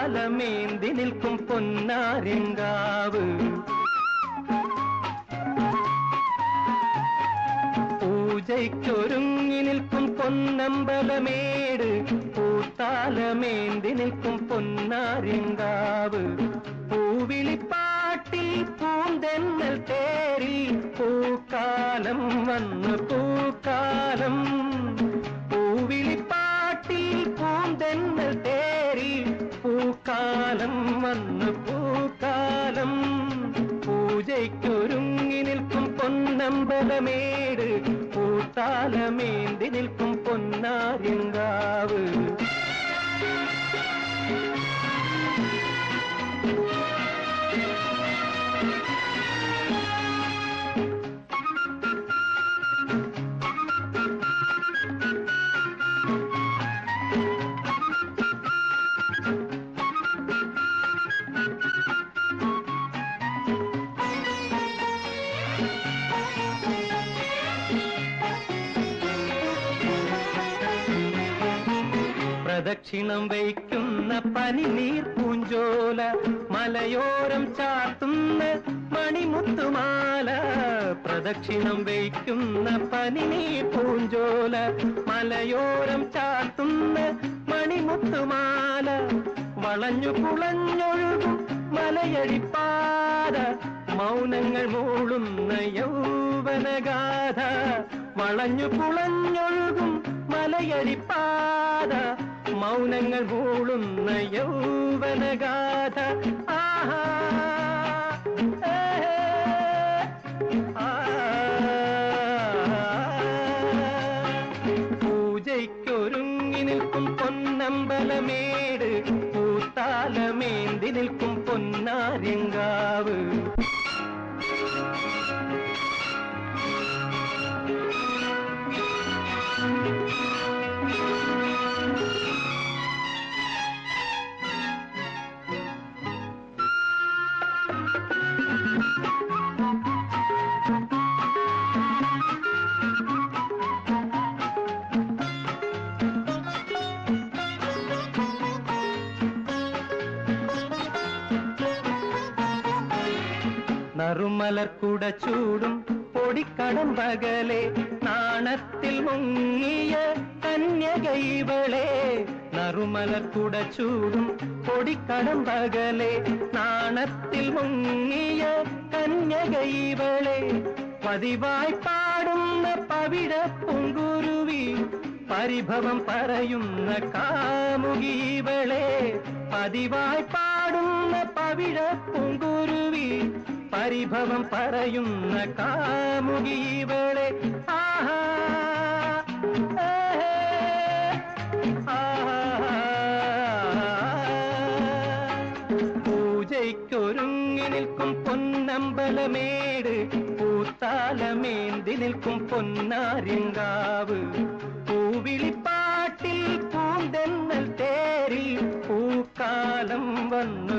പൂത്താലമേന്തി നിൽക്കും പൊന്നാര്യങ്കാവ്. പൂജയ്ക്കൊരുങ്ങി നിൽക്കും പൊന്നമ്പലമേട്, പൂത്താലമേന്തി നിൽക്കും പൊന്നാര്യങ്കാവ്. പൂവിളിപ്പാട്ടിൽ പൂന്തെന്നൽ തേരിൽ പൂക്കാലം വന്നു പൂക്കാലം. പൂവിളിപ്പാട്ടിൽ പൂന്തെന്നൽ തേരിൽ പൂക്കാലം വന്നു പൂക്കാലം. പൂജയ്ക്കൊരുങ്ങി നിൽക്കും പൊന്നമ്പലമേട്, പൂത്താലമേന്തി നിൽക്കും പൊന്നാര്യങ്കാവ്. പ്രദക്ഷിണം വയ്ക്കുന്ന പനിനീർ പൂഞ്ചോല, മലയോരം ചാർത്തുന്ന മണിമുത്തുമാല. പ്രദക്ഷിണം വയ്ക്കുന്ന പനിനീർ പൂഞ്ചോല, മലയോരം ചാർത്തുന്ന മണിമുത്തുമാല. വളഞ്ഞു കുളഞ്ഞൊഴുകും മലയടിപ്പാത, മൗനങ്ങൾ മൂളുന്ന യൗവനഗാഥ. വളഞ്ഞു കുളഞ്ഞൊഴുകും മലയടിപ്പാത, മൗനങ്ങൾ മൂളുന്ന യൗവനഗാഥ. ആഹാ പൂജയ്ക്കൊരുങ്ങി നിൽക്കും പൊന്നമ്പലമേട്, പൂത്താലമേന്തി നിൽക്കും പൊന്നാര്യങ്കാവ്. നറുമലർക്കുട ചൂടും പൊടിക്കടമ്പകലെ, നാണത്തിൽ മുങ്ങിയ കന്യകൈവളെ. നറുമലർക്കുട ചൂടും പൊടിക്കടമ്പകലെ, നാണത്തിൽ മുങ്ങിയ കന്യകൈവളെ. പതിവായി പാടുന്ന പവിഴ പൂങ്കുരുവി, പരിഭവം പറയുന്ന കാമുകീവളെ. പതിവായി പാടുന്ന പവിഴ പൂങ്കുരുവി, പരിഭവം പറയുന്ന കാമുകീവളെ. ആഹാ പൂജയ്ക്കൊരുങ്ങി നിൽക്കും പൊന്നമ്പലമേട്, പൂത്താലമേന്തി നിൽക്കും പൊന്നാര്യങ്കാവ്. പൂവിളിപ്പാട്ടിൽ പൂന്തെന്നൽ തേരിൽ പൂക്കാലം വന്നു